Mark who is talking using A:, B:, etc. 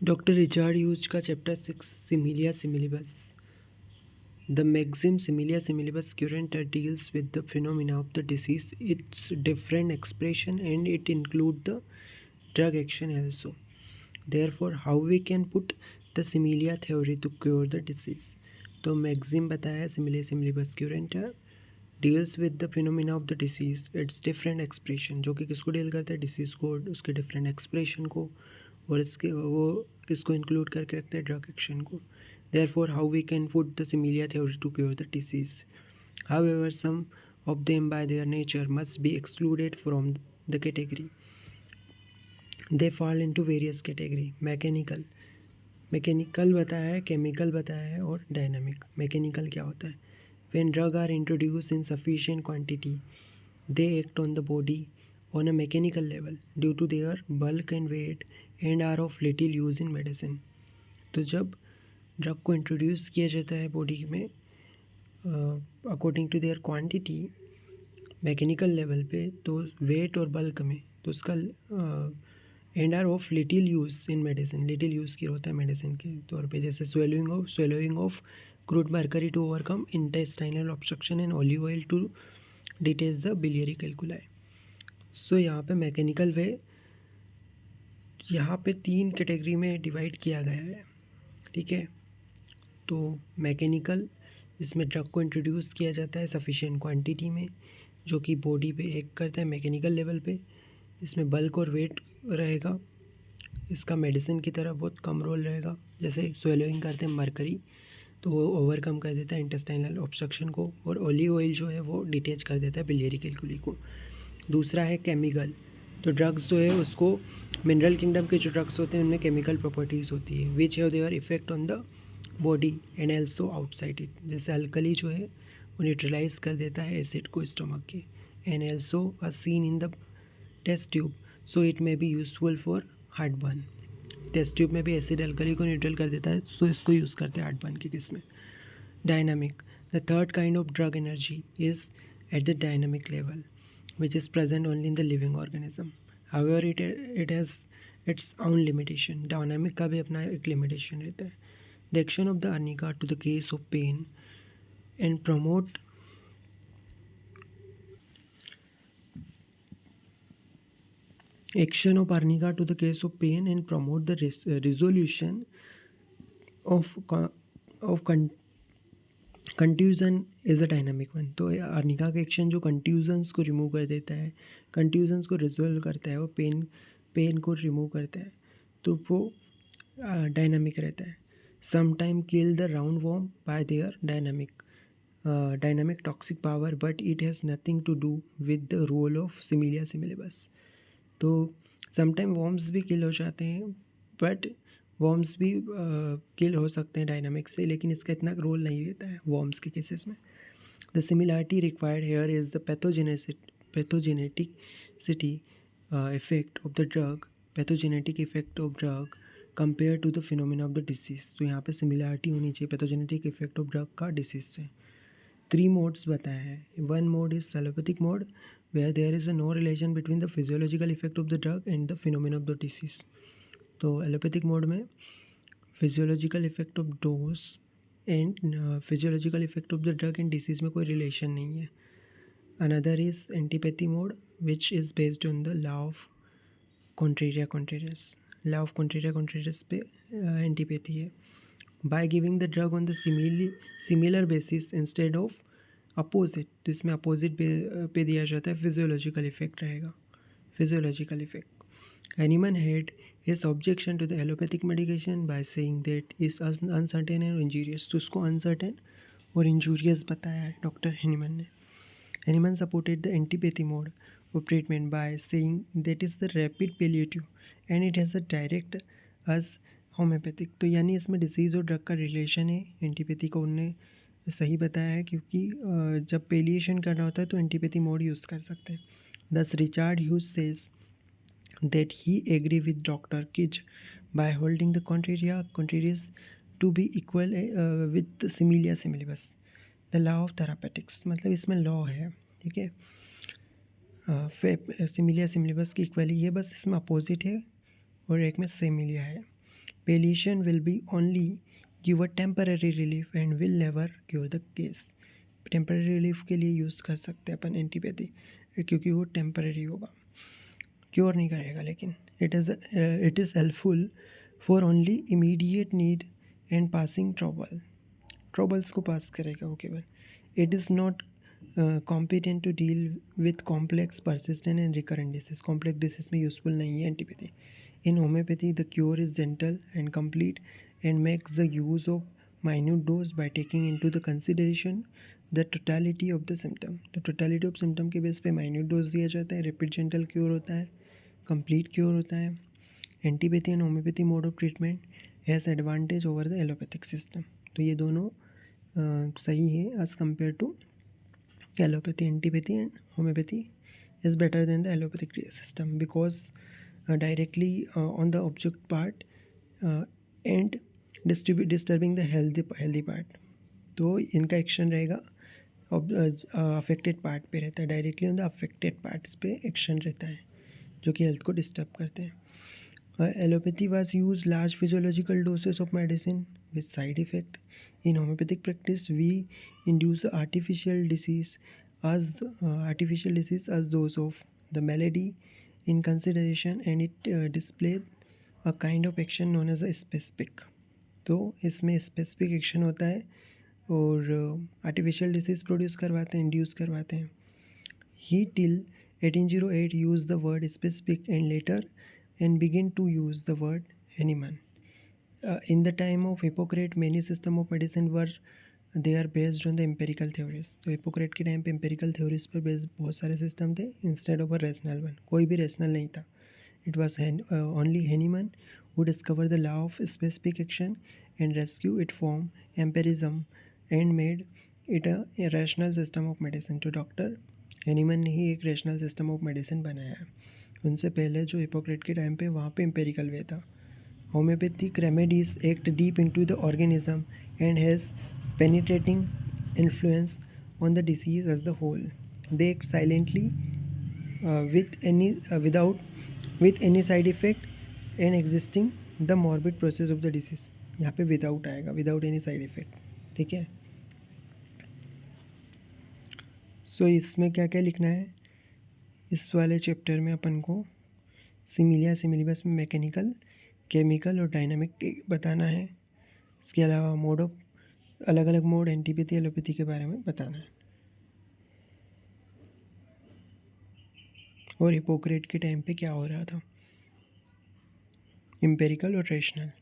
A: Doctor Richard Hughes का chapter 6 similia similibus. The maxim similia similibus current deals with the phenomena of the disease, its different expression, and it include the drug action also. Therefore, how we can put the similia theory to cure the disease? तो maxim बताया similia similibus current deals with the phenomena of the disease, its different expression, जो कि किसको deal करता है, disease को, उसके different expression को, और इसके वो किसको इंक्लूड करके रखता है, ड्रग एक्शन को. Therefore, how we can put the similia theory to cure the disease? However, some of them by their nature must be excluded from the category. They fall into various category. Mechanical बताया है, chemical बताया है, और dynamic. Mechanical क्या होता है? When drugs are introduced in sufficient quantity, they act on the body on a mechanical level due to their bulk and weight and are of little use in medicine. तो जब drug को introduce किया जाता है body में according to their quantity mechanical level पे, तो weight और बल्क में, तो उसका and are of little use in medicine. Little use किया होता है मेडिसिन के तौर पे, जैसे swallowing of crude mercury to overcome intestinal obstruction and olive oil to detach the biliary calculi. So यहाँ पे मैकेनिकल वे यहाँ पे 3 कैटेगरी में डिवाइड किया गया है. ठीक है, तो मैकेनिकल, इसमें ड्रग को इंट्रोड्यूस किया जाता है सफिशिएंट क्वांटिटी में, जो कि बॉडी पे एक्ट करता है मैकेनिकल लेवल पे. इसमें बल्क और वेट रहेगा. इसका मेडिसिन की तरह बहुत कम रोल रहेगा. जैसे स्वेलोइंग करते हैं मरकरी, तो वो ओवरकम कर देता है इंटेस्टाइनल ऑब्स्ट्रक्शन को, और ऑलिव ऑयल जो है वो डिटेच कर देता है बिलियरी कैलकुली को. दूसरा है केमिकल. तो ड्रग्स जो है उसको, मिनरल किंगडम के जो ड्रग्स होते हैं उनमें केमिकल प्रॉपर्टीज़ होती है which have their effect on the body and also outside it. जैसे अल्कली जो है वो न्यूट्रलाइज कर देता है एसिड को स्टमक के, and also are seen in the test tube, so it may be useful for heartburn. Test tube में भी एसिड अल्कली को न्यूट्रल कर देता है, सो इसको यूज़ करते हैं हार्ट बर्न के केस में. Dynamic. The third kind of drug energy is at the dynamic level which is present only in the living organism. However, it has its own limitation. Dynamic का भी अपना एक limitation रहता है. The action of the arnica to the case of pain and promote action of arnica to the case of pain and promote the resolution of contusion is a dynamic one. तो arnica का action जो contusions को remove कर देता है, कंट्यूजन्स को resolve करता है, वो पेन को रिमूव करता है, तो वो डायनामिक रहता है. Sometime kill the round worm by their dynamic toxic power, but it has nothing to do with the role of similia similibus. तो समटाइम वॉर्म्स भी किल हो जाते हैं, बट वॉर्म्स भी किल हो सकते हैं डायनामिक से, लेकिन इसका इतना रोल नहीं रहता है वॉर्म्स के केसेस में. The similarity required here is the pathogeneticity effect of the drug, pathogenetic effect of drug compare to the phenomena of the disease. तो यहाँ पे सिमिलरिटी होनी चाहिए पैथोजेनेटिक इफेक्ट ऑफ ड्रग का डिसीज़ से. 3 मोड्स बताए हैं. 1 mode is allopathic mode, where there is no relation between the physiological effect of the drug and the phenomena of the disease. तो एलोपैथिक मोड में physiological effect of dose and physiological effect of the drug and disease में कोई relation नहीं है. Another is antipathy mode which is based on the law of contraria contrariis. Law of contraria contrariis पे antipathy है. By giving the drug on the similar basis instead of opposite, तो इसमें opposite पे दिया जाता है, फिजियोलॉजिकल इफेक्ट रहेगा. Physiological effect. Hahnemann had his objection to the allopathic medication by saying that is uncertain and injurious. तो उसको uncertain और injurious बताया है डॉक्टर Hahnemann ने. Hahnemann supported the antipathy mode of treatment by saying that is the rapid palliative and it has a direct as homeopathic. तो यानी इसमें disease और ड्रग का रिलेशन है. एंटीपैथी को उनने सही बताया है, क्योंकि जब पेलिएशन करना होता है तो एंटीपैथी मोड यूज़ कर सकते हैं. दस Richard huge says that he agree with Dr. Kitch by holding the contrarious to be equal with the similia similibus. The law of therapeutics, मतलब इसमें लॉ है. ठीक है, सिमिलिया सिमिलिबस की इक्वली है, बस इसमें अपोजिट है और एक में सिमिलिया है. Palliation will be only give a temporary relief and will never cure the case. Temporary relief के लिए यूज़ कर सकते हैं अपन एंटीपैथी, क्योंकि वो टेम्पररी होगा, क्योर नहीं करेगा, लेकिन it is helpful for only immediate need and passing troubles को पास करेगा वो केवल. It is not competent to deal with complex persistent and recurrent disease. Complex disease में यूजफुल नहीं है antipathy. In homeopathy the cure is gentle and complete and makes the use of minute dose by taking into the consideration the totality of the symptom. तो totality of symptom के base पे minute dose दिया जाता है. rapid gentle cure होता है, complete cure होता है. Antipathy and homeopathy mode of treatment has advantage over the allopathic system. तो ये दोनों सही है as compare to allopathy. Antipathy and homeopathy is better than the allopathic system because directly on the object part and disturbing the healthy part. तो इनका action रहेगा affected part पे रहता है, directly on the affected parts पे action रहता है जो कि हेल्थ को डिस्टर्ब करते हैं. Allopathy was use large physiological doses of medicine with side effect. In homeopathic practice we induce artificial disease as those of the malady in consideration, and it displayed a kind of action known as a specific. तो इसमें specific action होता है और artificial disease produce करवाते हैं, induce करवाते हैं. He till 1808 use the word specific and later and begin to use the word एनिमन. In the time of Hippocrates many system of medicine were they are based on the empirical theories. तो Hippocrates के time पे empirical theories पर based बहुत सारे system थे instead of a rational one. कोई भी रेशनल नहीं था. It was only Hahnemann who discovered the law of specific action and rescue it from empirism and made it a rational system of medicine. तो doctor Hahnemann ने ही एक rational system of medicine बनाया है. उनसे पहले जो हिपोक्रेट के time पे वहाँ पे empirical way था. Homeopathic remedies act deep into the organism and has penetrating influence on the disease as the whole. They act silently with any side effect and existing the morbid process of the disease. यहाँ पे without आएगा, without any side effect. ठीक है. सो इसमें क्या क्या लिखना है इस वाले चैप्टर में अपन को सिमिलिया सिमिलिबस में मैकेनिकल, केमिकल और डायनामिक बताना है. इसके अलावा मोड ऑफ अलग अलग मोड एंटीपैथी एलोपैथी के बारे में बताना है और हिपोक्रेट के टाइम पे क्या हो रहा था, एम्पेरिकल और रेशनल.